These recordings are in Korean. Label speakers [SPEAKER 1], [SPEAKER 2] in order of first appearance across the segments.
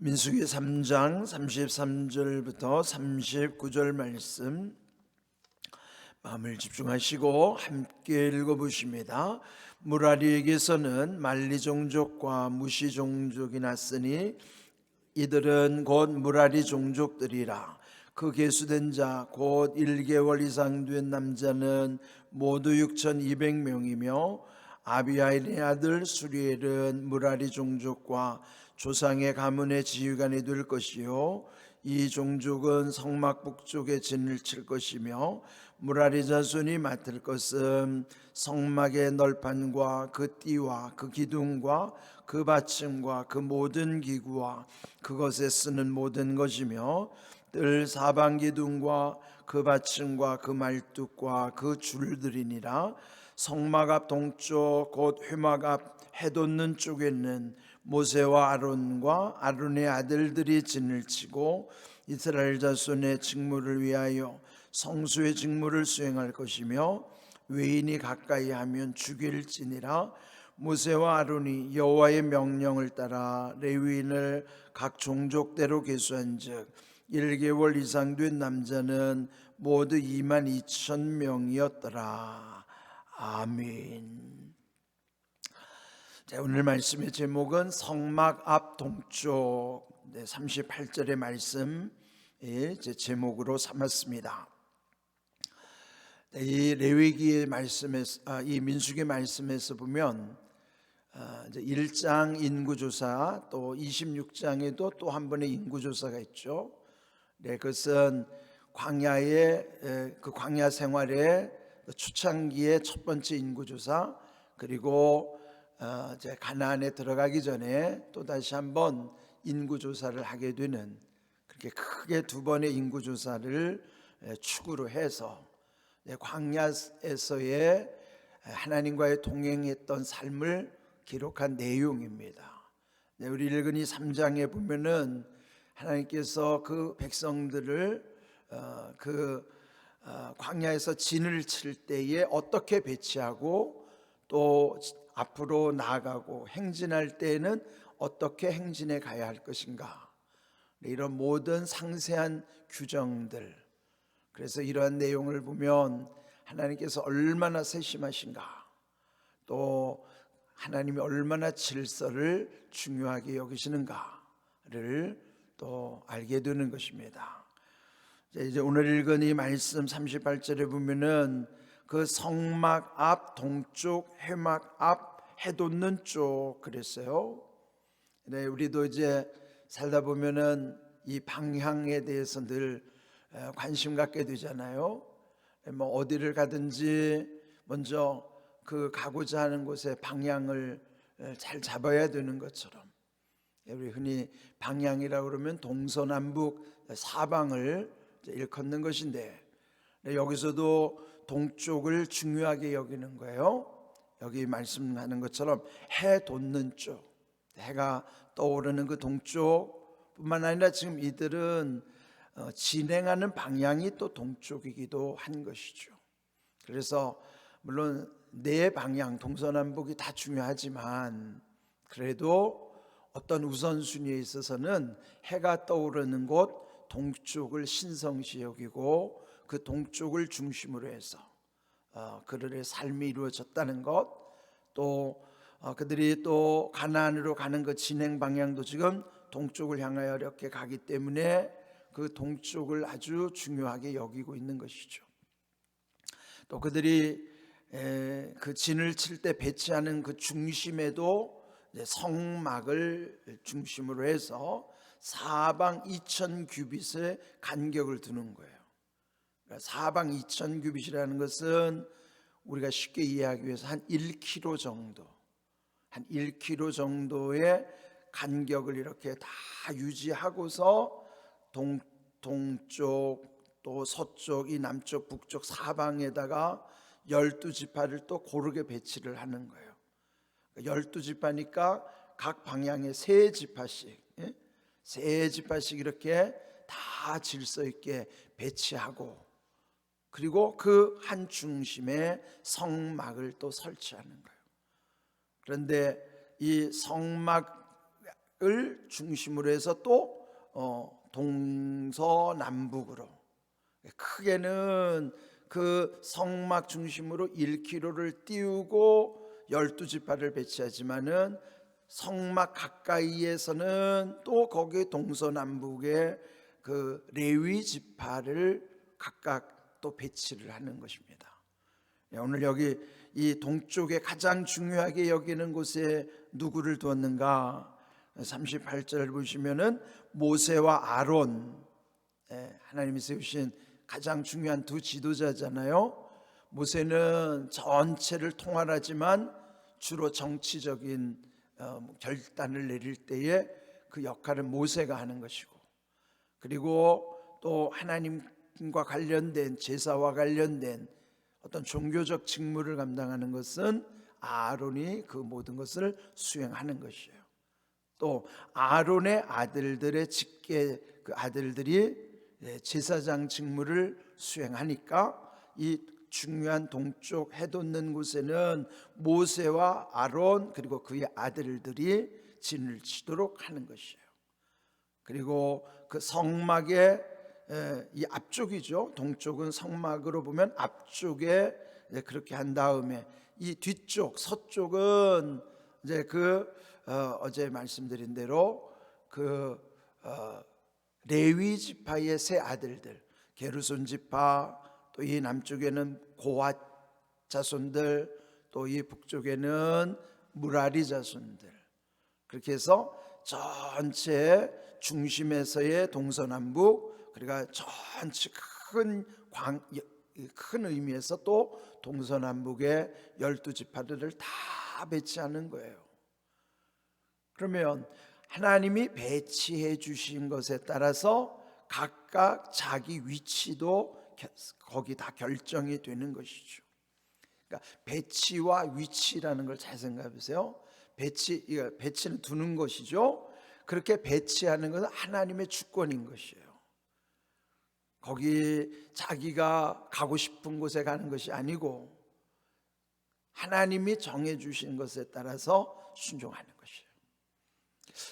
[SPEAKER 1] 민수기 3장 33절부터 39절 말씀 마음을 집중하시고 함께 읽어보십니다. 무라리에게서는 말리 종족과 무시 종족이 났으니 이들은 곧 무라리 종족들이라. 그 계수된 자 곧 1개월 이상 된 남자는 모두 6,200명이며 아비아일의 아들 수리엘은 무라리 종족과 조상의 가문의 지휘관이 될 것이요 이 종족은 성막 북쪽에 진을 칠 것이며 무라리 자손이 맡을 것은 성막의 널판과 그 띠와 그 기둥과 그 받침과 그 모든 기구와 그것에 쓰는 모든 것이며 뜰 사방 기둥과 그 받침과 그 말뚝과 그 줄들이니라. 성막 앞 동쪽 곧 회막 앞 해돋는 쪽에는 모세와 아론과 아론의 아들들이 진을 치고 이스라엘 자손의 직무를 위하여 성수의 직무를 수행할 것이며 외인이 가까이 하면 죽일지니라. 모세와 아론이 여호와의 명령을 따라 레위인을 각 종족대로 계수한즉 1개월 이상 된 남자는 모두 22,000명이었더라. 아멘. 자, 오늘 말씀의 제목은 성막 앞 동쪽 38절의 말씀 제 제목으로 삼았습니다. 이 레위기의 말씀에서 이 민수기 말씀에서 보면 이제 1장 인구조사 또 26장에도 또 한 번의 인구조사가 있죠. 네, 그것은 광야의 그 광야 생활의 초창기의 첫 번째 인구조사, 그리고 이제 가나안에 들어가기 전에 또 다시 한번 인구조사를 하게 되는, 그렇게 크게 두 번의 인구조사를 축으로 해서 광야에서의 하나님과의 동행했던 삶을 기록한 내용입니다. 우리 읽은 이 3장에 보면은 하나님께서 그 백성들을 광야에서 진을 칠 때에 어떻게 배치하고 또 앞으로 나아가고 행진할 때에는 어떻게 행진해 가야 할 것인가, 이런 모든 상세한 규정들, 그래서 이러한 내용을 보면 하나님께서 얼마나 세심하신가, 또 하나님이 얼마나 질서를 중요하게 여기시는가를 또 알게 되는 것입니다. 이제 오늘 읽은 이 말씀 38절에 보면은 그 성막 앞 동쪽 회막 앞 해돋는 쪽 그랬어요. 네, 우리도 이제 살다 보면은 이 방향에 대해서 늘 관심 갖게 되잖아요. 뭐 어디를 가든지 먼저 그 가고자 하는 곳의 방향을 잘 잡아야 되는 것처럼, 우리 흔히 방향이라고 그러면 동서남북 사방을 일컫는 것인데, 여기서도 동쪽을 중요하게 여기는 거예요. 여기 말씀하는 것처럼 해 돋는 쪽, 해가 떠오르는 그 동쪽 뿐만 아니라 지금 이들은 진행하는 방향이 또 동쪽이기도 한 것이죠. 그래서 물론 네 방향 동서남북이 다 중요하지만 그래도 어떤 우선순위에 있어서는 해가 떠오르는 곳 동쪽을 신성시 여기고 그 동쪽을 중심으로 해서 그들의 삶이 이루어졌다는 것, 또 그들이 또 가나안으로 가는 그 진행 방향도 지금 동쪽을 향하여 이렇게 가기 때문에 그 동쪽을 아주 중요하게 여기고 있는 것이죠. 또 그들이 그 진을 칠 때 배치하는 그 중심에도 성막을 중심으로 해서 사방 2,000규빗의 간격을 두는 거예요. 사방 2,000규빗이라는 것은 우리가 쉽게 이해하기 위해서 한 1km 정도, 한 1km 정도의 간격을 이렇게 다 유지하고서 동쪽 또 서쪽, 이 남쪽 북쪽 사방에다가 12지파를 또 고르게 배치를 하는 거예요. 12지파니까 각 방향에 3지파씩, 세 지파씩 이렇게 다 질서 있게 배치하고, 그리고 그 한 중심에 성막을 또 설치하는 거예요. 그런데 이 성막 중심으로 해서 또 동서남북으로, 크게는 그 성막 중심으로 1km를 띄우고 12지파를 배치하지만은 성막 가까이에서는 또 거기 동서남북에 그 레위 지파를 각각 또 배치를 하는 것입니다. 오늘 여기 이 동쪽에 가장 중요하게 여기는 곳에 누구를 두었는가? 38절 보시면은 모세와 아론, 하나님이 세우신 가장 중요한 두 지도자잖아요. 모세는 전체를 통할하지만 주로 정치적인 결단을 내릴 때에 그 역할은 모세가 하는 것이고, 그리고 또 하나님과 관련된 제사와 관련된 어떤 종교적 직무를 감당하는 것은 아론이 그 모든 것을 수행하는 것이에요. 또 아론의 아들들의 직계 그 아들들이 제사장 직무를 수행하니까 이 중요한 동쪽 해 돋는 곳에는 모세와 아론 그리고 그의 아들들이 진을 치도록 하는 것이에요. 그리고 그 성막의 이 앞쪽이죠. 동쪽은 성막으로 보면 앞쪽에 그렇게 한 다음에 이 뒤쪽 서쪽은 이제 어제 말씀드린 대로 레위 지파의 세 아들들, 게르손 지파, 또 이 남쪽에는 고앗 자손들, 또 이 북쪽에는 무라리 자손들, 그렇게 해서 전체 중심에서의 동서남북, 그러니까 전체 큰 의미에서 또 동서남북의 12지파들을 다 배치하는 거예요. 그러면 하나님이 배치해 주신 것에 따라서 각각 자기 위치도 거기 다 결정이 되는 것이죠. 그러니까 배치와 위치라는 걸 잘 생각해 보세요. 배치는 두는 것이죠. 그렇게 배치하는 것은 하나님의 주권인 것이에요. 거기 자기가 가고 싶은 곳에 가는 것이 아니고 하나님이 정해 주신 것에 따라서 순종하는 것이에요.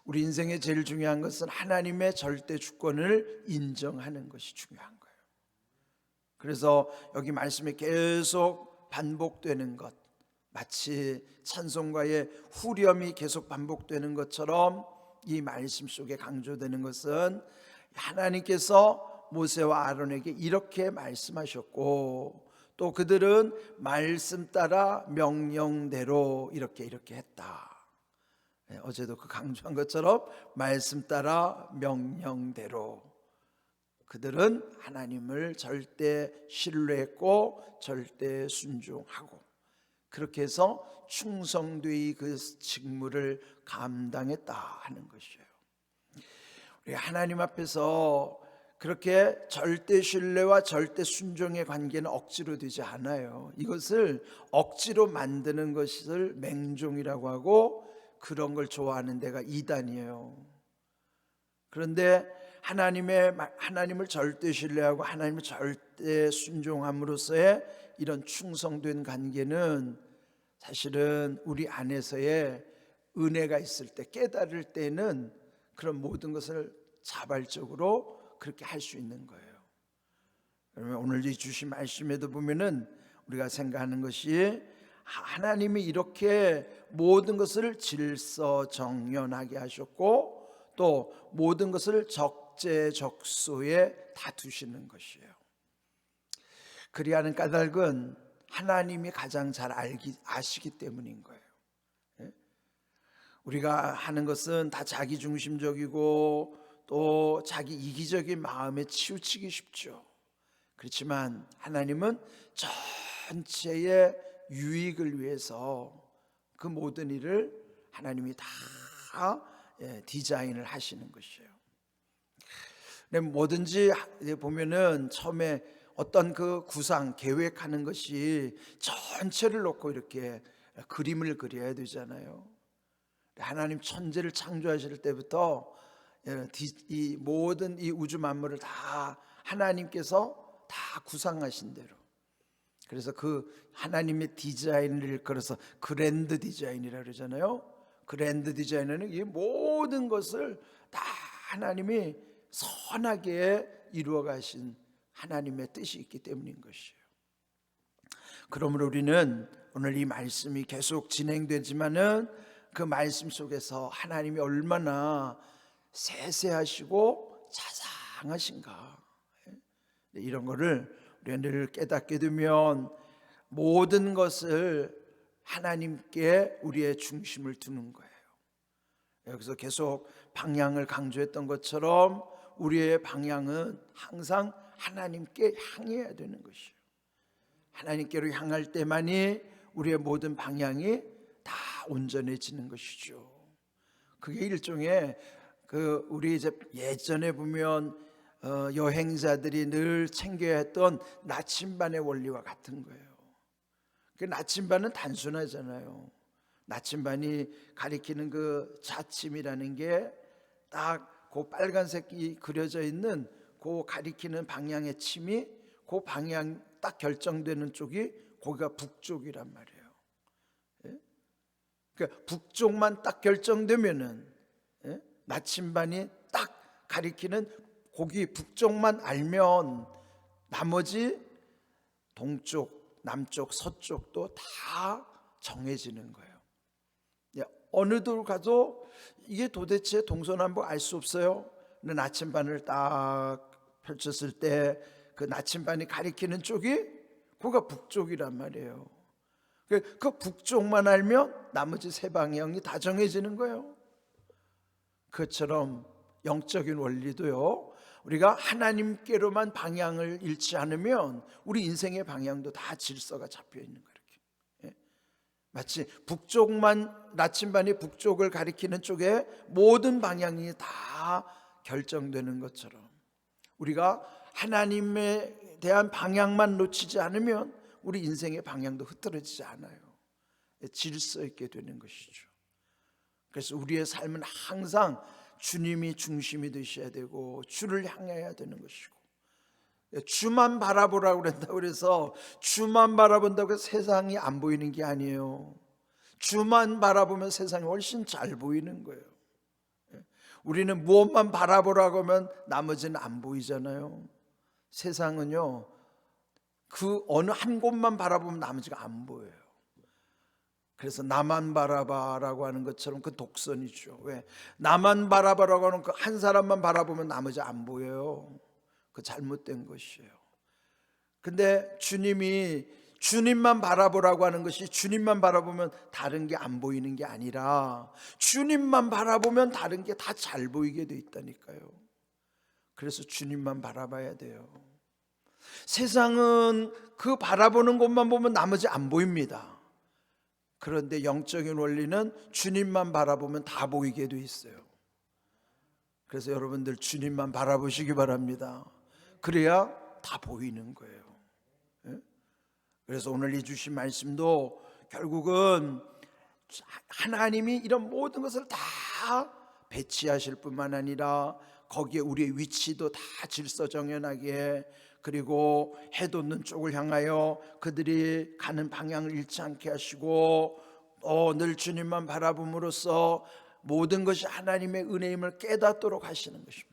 [SPEAKER 1] 우리 인생의 제일 중요한 것은 하나님의 절대 주권을 인정하는 것이 중요한 거예요. 그래서 여기 말씀에 계속 반복되는 것, 마치 찬송가의 후렴이 계속 반복되는 것처럼 이 말씀 속에 강조되는 것은 하나님께서 모세와 아론에게 이렇게 말씀하셨고, 또 그들은 말씀 따라 명령대로 이렇게 했다. 어제도 그 강조한 것처럼 말씀 따라 명령대로 그들은 하나님을 절대 신뢰했고 절대 순종하고, 그렇게 해서 충성되이 그 직무를 감당했다 하는 것이에요. 우리 하나님 앞에서 그렇게 절대 신뢰와 절대 순종의 관계는 억지로 되지 않아요. 이것을 억지로 만드는 것을 맹종이라고 하고, 그런 걸 좋아하는 데가 이단이에요. 그런데 하나님을 절대 신뢰하고 하나님을 절대 순종함으로써의 이런 충성된 관계는 사실은 우리 안에서의 은혜가 있을 때, 깨달을 때는 그런 모든 것을 자발적으로 그렇게 할 수 있는 거예요. 그러면 오늘 이 주신 말씀에도 보면은 우리가 생각하는 것이 하나님이 이렇게 모든 것을 질서정연하게 하셨고, 또 모든 것을 적재적소에 다 두시는 것이에요. 그리하는 까닭은 하나님이 가장 잘 아시기 때문인 거예요. 우리가 하는 것은 다 자기중심적이고 또 자기 이기적인 마음에 치우치기 쉽죠. 그렇지만 하나님은 전체의 유익을 위해서 그 모든 일을 하나님이 다 디자인을 하시는 것이에요. 뭐든지 보면은 처음에 어떤 그 구상, 계획하는 것이 전체를 놓고 이렇게 그림을 그려야 되잖아요. 하나님 천지를 창조하실 때부터 이 모든 이 우주 만물을 다 하나님께서 다 구상하신 대로, 그래서 그 하나님의 디자인을 일컬어서 그랜드 디자인이라고 그러잖아요. 그랜드 디자이너는 이 모든 것을 다 하나님이 선하게 이루어 가신 하나님의 뜻이 있기 때문인 것이에요. 그러므로 우리는 오늘 이 말씀이 계속 진행되지만은 그 말씀 속에서 하나님이 얼마나 세세하시고 자상하신가, 이런 거를 우리가 늘 깨닫게 되면 모든 것을 하나님께 우리의 중심을 두는 거예요. 여기서 계속 방향을 강조했던 것처럼 우리의 방향은 항상 하나님께 향해야 되는 것이에요. 하나님께로 향할 때만이 우리의 모든 방향이 다 온전해지는 것이죠. 그게 일종의 우리 이제 예전에 보면 여행자들이 늘 챙겨야 했던 나침반의 원리와 같은 거예요. 그 나침반은 단순하잖아요. 나침반이 가리키는 그 자침이라는 게 딱 그 빨간색이 그려져 있는 그 가리키는 방향의 침이 그 방향 딱 결정되는 쪽이 거기가 북쪽이란 말이에요. 예? 그러니까 북쪽만 딱 결정되면은, 예? 나침반이 딱 가리키는 거기 북쪽만 알면 나머지 동쪽, 남쪽, 서쪽도 다 정해지는 거예요. 어느 들 가도 이게 도대체 동서남북 알 수 없어요. 근데 나침반을 딱 펼쳤을 때 그 나침반이 가리키는 쪽이 거기가 북쪽이란 말이에요. 그 북쪽만 알면 나머지 세 방향이 다 정해지는 거예요. 그처럼 영적인 원리도요, 우리가 하나님께로만 방향을 잃지 않으면 우리 인생의 방향도 다 질서가 잡혀 있는 거예요. 이렇게. 마치 북쪽만, 나침반이 북쪽을 가리키는 쪽에 모든 방향이 다 결정되는 것처럼 우리가 하나님에 대한 방향만 놓치지 않으면 우리 인생의 방향도 흐트러지지 않아요. 질서 있게 되는 것이죠. 그래서 우리의 삶은 항상 주님이 중심이 되셔야 되고 주를 향해야 되는 것이고, 주만 바라보라고 그런다고 그래서 주만 바라본다고 해서 세상이 안 보이는 게 아니에요. 주만 바라보면 세상이 훨씬 잘 보이는 거예요. 우리는 무엇만 바라보라고 하면 나머지는 안 보이잖아요. 세상은요, 그 어느 한 곳만 바라보면 나머지가 안 보여요. 그래서 나만 바라봐라고 하는 것처럼 그 독선이죠. 왜? 나만 바라봐라고 하는 그 한 사람만 바라보면 나머지 안 보여요. 그 잘못된 것이에요. 근데 주님이 주님만 바라보라고 하는 것이 주님만 바라보면 다른 게 안 보이는 게 아니라 주님만 바라보면 다른 게 다 잘 보이게 돼 있다니까요. 그래서 주님만 바라봐야 돼요. 세상은 그 바라보는 곳만 보면 나머지 안 보입니다. 그런데 영적인 원리는 주님만 바라보면 다 보이게 돼 있어요. 그래서 여러분들 주님만 바라보시기 바랍니다. 그래야 다 보이는 거예요. 그래서 오늘 이 주신 말씀도 결국은 하나님이 이런 모든 것을 다 배치하실 뿐만 아니라 거기에 우리의 위치도 다 질서정연하게, 그리고 해 돋는 쪽을 향하여 그들이 가는 방향을 잃지 않게 하시고 늘 주님만 바라봄으로써 모든 것이 하나님의 은혜임을 깨닫도록 하시는 것입니다.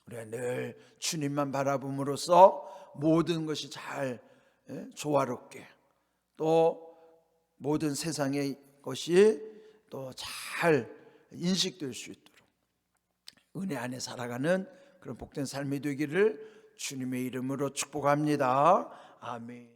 [SPEAKER 1] 우리가 늘 주님만 바라봄으로써 모든 것이 잘 조화롭게, 또 모든 세상의 것이 또 잘 인식될 수 있도록 은혜 안에 살아가는 그런 복된 삶이 되기를 주님의 이름으로 축복합니다. 아멘.